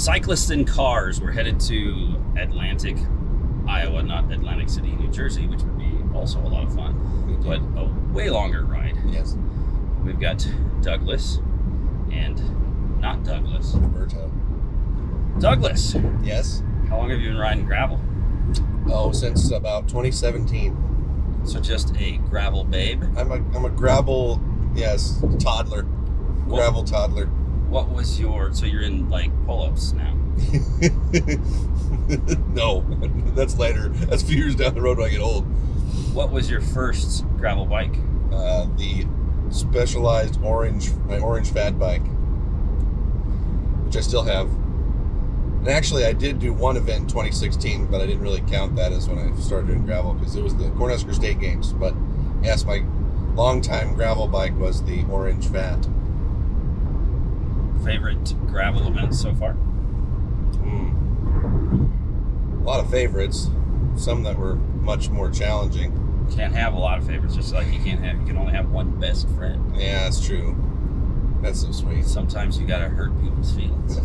Cyclists and cars. We're headed to Atlantic, Iowa, not Atlantic City, New Jersey, which would be also a lot of fun, but a way longer ride. Yes. We've got Douglas and not Douglas. Roberto. Douglas. Yes. How long have you been riding gravel? Oh, since about 2017. So just a gravel babe? I'm a gravel, yes, toddler. Gravel toddler. What was your, so you're in like pull-ups now? No, that's later. That's a few years down the road when I get old. What was your first gravel bike? The Specialized my orange fat bike, which I still have. And actually, I did do one event in 2016, but I didn't really count that as when I started doing gravel because it was the Cornhusker State Games. But yes, my longtime gravel bike was the orange fat. Favorite gravel events so far? A lot of favorites. Some that were much more challenging. Can't have a lot of favorites, just like you can only have one best friend. Yeah, that's true. That's so sweet. Sometimes you gotta hurt people's feelings.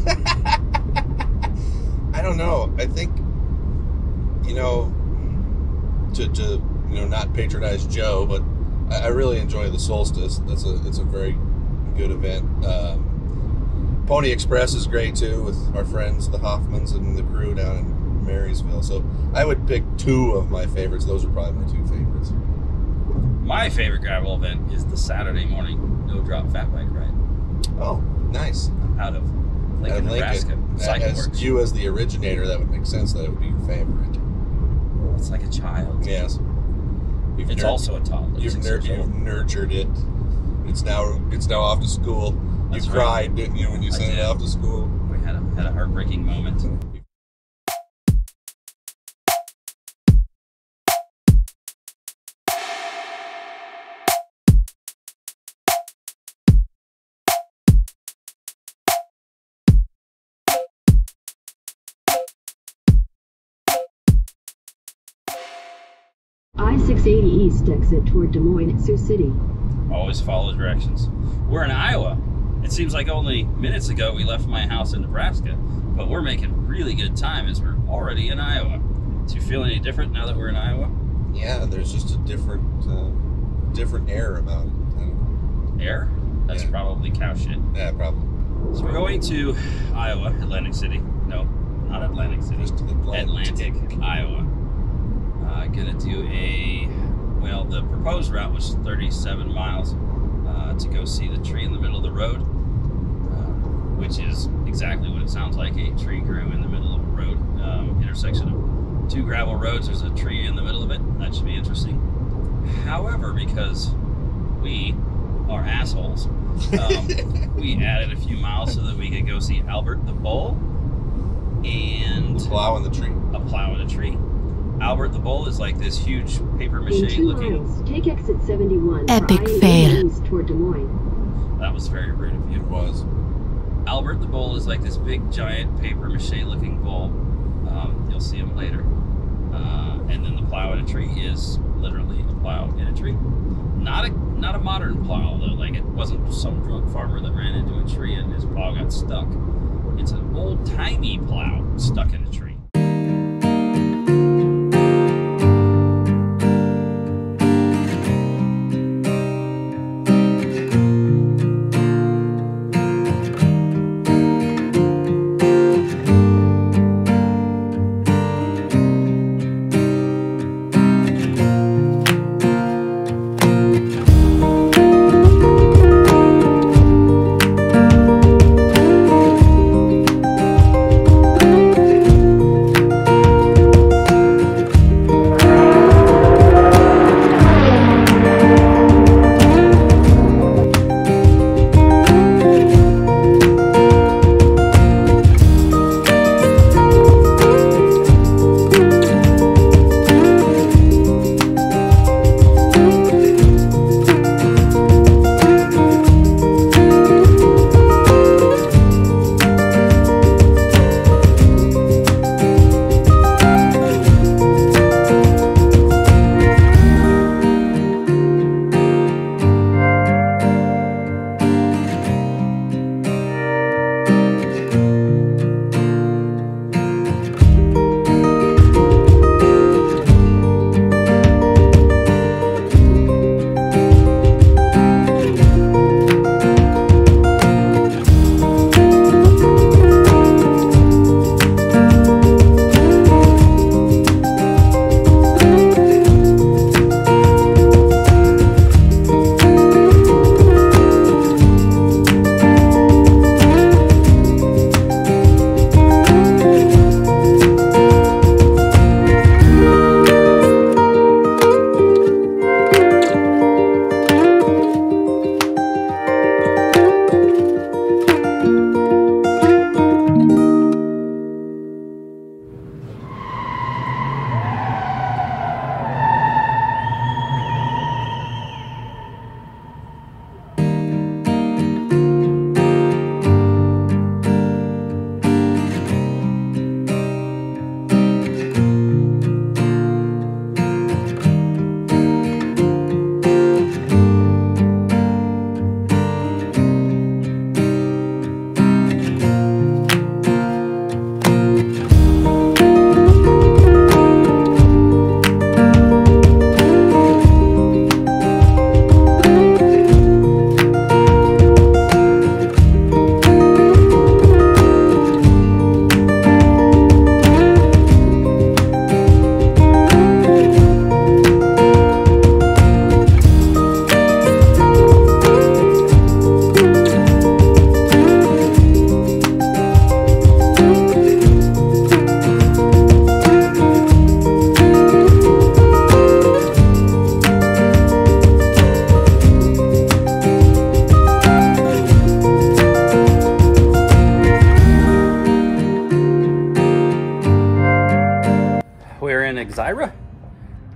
I don't know. I think, to not patronize Joe, but I really enjoy the Solstice. It's a very good event. Pony Express is great too, with our friends, the Hoffmans and the crew down in Marysville. So I would pick two of my favorites. Those are probably my two favorites. My favorite gravel event is the Saturday morning no-drop fat bike ride. Oh, nice. Out of Lincoln, Nebraska. As you as the originator, that would make sense that it would be your favorite. It's like a child. Yes. It's also a toddler. You've nurtured it. It's now off to school. That's you cried, right. Didn't you, when you sent it off to school? We had a heartbreaking moment. I-680 East exit toward Des Moines, Sioux City. Always follow directions. We're in Iowa. It seems like only minutes ago we left my house in Nebraska, but we're making really good time as we're already in Iowa. Do you feel any different now that we're in Iowa? Yeah, there's just a different air about it. I don't know. Air? That's probably cow shit. Yeah, probably. So we're going to Iowa, Atlantic City. No, not Atlantic City. Just Atlantic, Iowa. Gonna do the proposed route was 37 miles to go see the tree in the middle of the road, which is exactly what it sounds like, a tree grew in the middle of a road, intersection of two gravel roads. There's a tree in the middle of it. That should be interesting. However, because we are assholes, we added a few miles so that we could go see Albert the Bull and a plow in the tree. A plow in a tree. Albert the Bull is like this huge paper mache looking. Miles, take exit 71. Epic fail. East toward Des Moines. That was very rude of you. It was. Albert the Bull is like this big giant paper mache looking bull. You'll see him later. And then the plow in a tree is literally a plow in a tree. Not a modern plow though. Like it wasn't some drunk farmer that ran into a tree and his plow got stuck. It's an old timey plow stuck in a tree.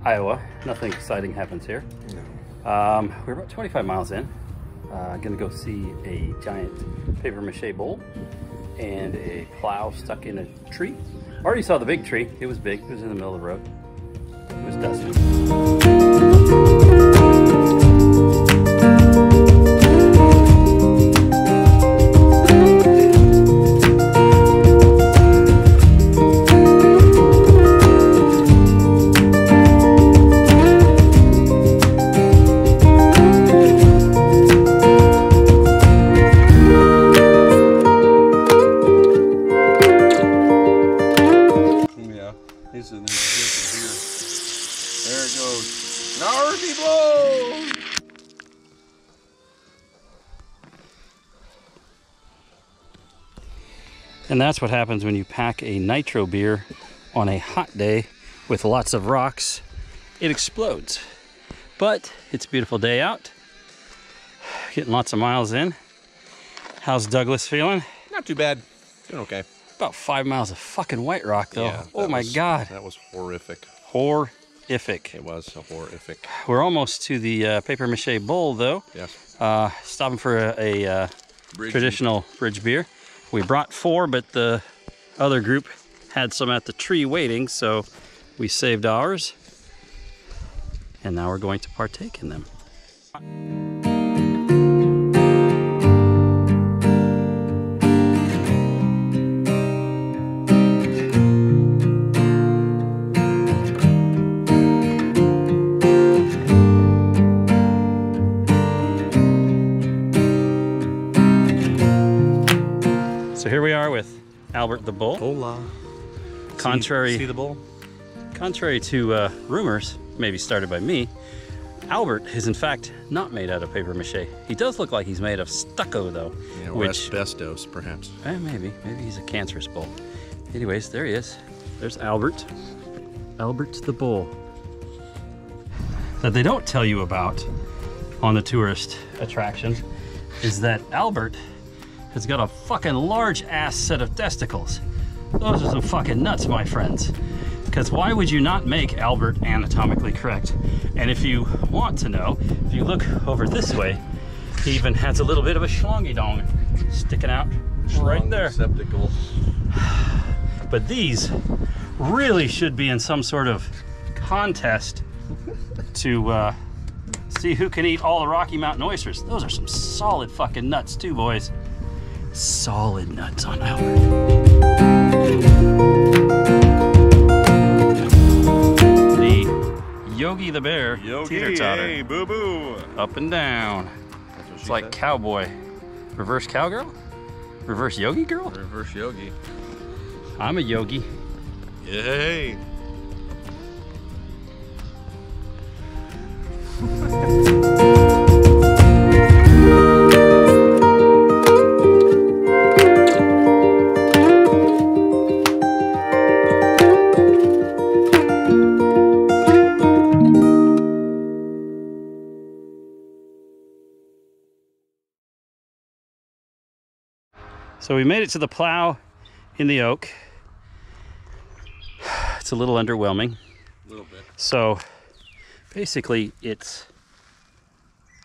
Iowa. Nothing exciting happens here. No. We're about 25 miles in. Gonna go see a giant paper mache bowl and a plow stuck in a tree. Already saw the big tree. It was big. It was in the middle of the road. It was dusty. He's in there. There it goes. Narby blows! And that's what happens when you pack a nitro beer on a hot day with lots of rocks. It explodes. But it's a beautiful day out. Getting lots of miles in. How's Douglas feeling? Not too bad. Doing okay. About 5 miles of fucking white rock though. Yeah, oh my God. That was horrific. Horrific. It was horrific. We're almost to the paper mache bowl though. Yes. Stopping for a traditional bridge beer. We brought 4, but the other group had some at the tree waiting, so we saved ours. And now we're going to partake in them. So here we are with Albert the Bull. Hola. Contrary, See the bull? contrary to rumors, maybe started by me, Albert is in fact not made out of paper mache. He does look like he's made of stucco though. Yeah, or which, asbestos, perhaps. maybe he's a cancerous bull. Anyways, there he is. There's Albert. Albert the Bull. That they don't tell you about on the tourist attractions is that Albert has got a fucking large ass set of testicles. Those are some fucking nuts, my friends. Because why would you not make Albert anatomically correct? And if you want to know, if you look over this way, he even has a little bit of a schlongy dong sticking out right there. Receptacle. But these really should be in some sort of contest to see who can eat all the Rocky Mountain oysters. Those are some solid fucking nuts too, boys. Solid nuts on Albert. The Yogi the Bear teeter-totter. Hey, boo-boo. Up and down. It's like said. cowboy. Reverse cowgirl? Reverse yogi girl? Reverse yogi. I'm a yogi. Yay. So we made it to the plow in the oak. It's a little underwhelming. A little bit. So basically it's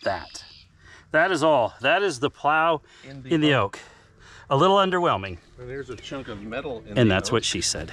that. That is all. That is the plow in the oak. A little underwhelming. And there's a chunk of metal in And the that's oak. what she said.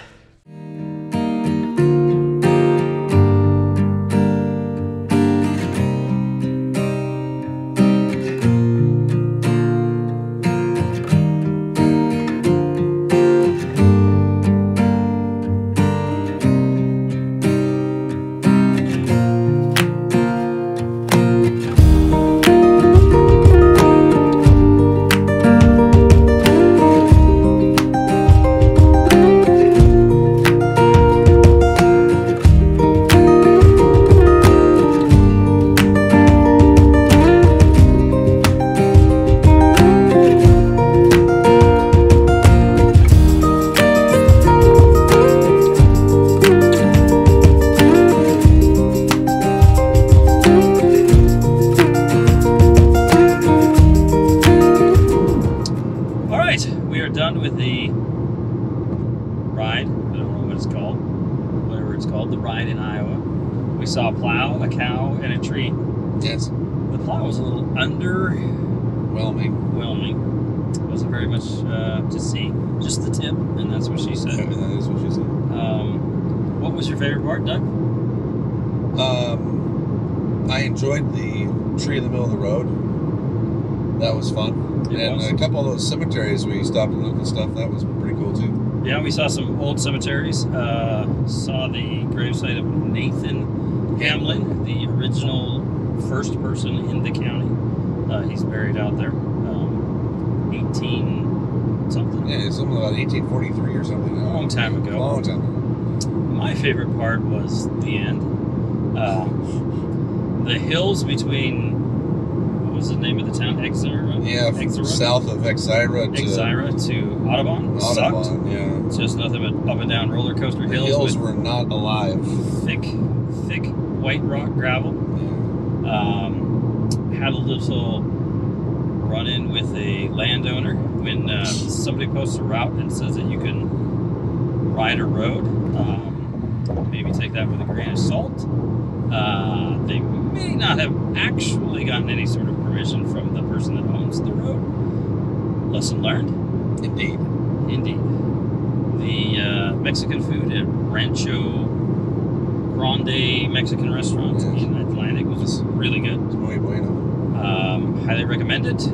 We saw a plow, a cow, and a tree. Yes. The plow was a little underwhelming. Wasn't very much to see. Just the tip, and that's what she said. That is what she said. What was your favorite part, Doug? I enjoyed the tree in the middle of the road. That was fun. A couple of those cemeteries we stopped and looked at stuff. That was pretty cool too. Yeah, we saw some old cemeteries. Saw the gravesite of Nathan Hamlin, the original first person in the county. He's buried out there. 18 something. Yeah, it's something about 1843 or something. A long time ago. My favorite part was the end. The hills between, what was the name of the town? Exira? Yeah, south of Exira to Audubon. Sucked. Yeah. It's just nothing but up and down roller coaster hills. The hills were not alive. Thick white rock gravel. Yeah. Had a little run-in with a landowner when somebody posts a route and says that you can ride a road. Maybe take that with a grain of salt. They may not have actually gotten any sort of permission from the person that owns the road. Lesson learned. Indeed. The Mexican food at Rancho Grande Mexican restaurant in Atlantic was really good. It's muy bueno. Highly recommend it.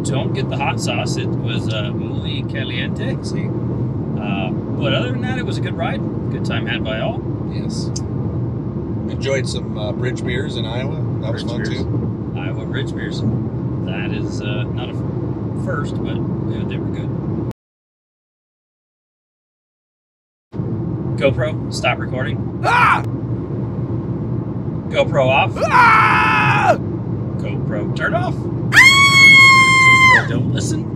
Don't get the hot sauce. It was muy caliente. See? But other than that, it was a good ride. Good time had by all. Yes. Enjoyed some bridge beers in Iowa. That was fun too. Iowa bridge beers. That is not a first, but they were good. GoPro, stop recording. Ah! GoPro off. Ah! GoPro turn off. Ah! GoPro don't listen.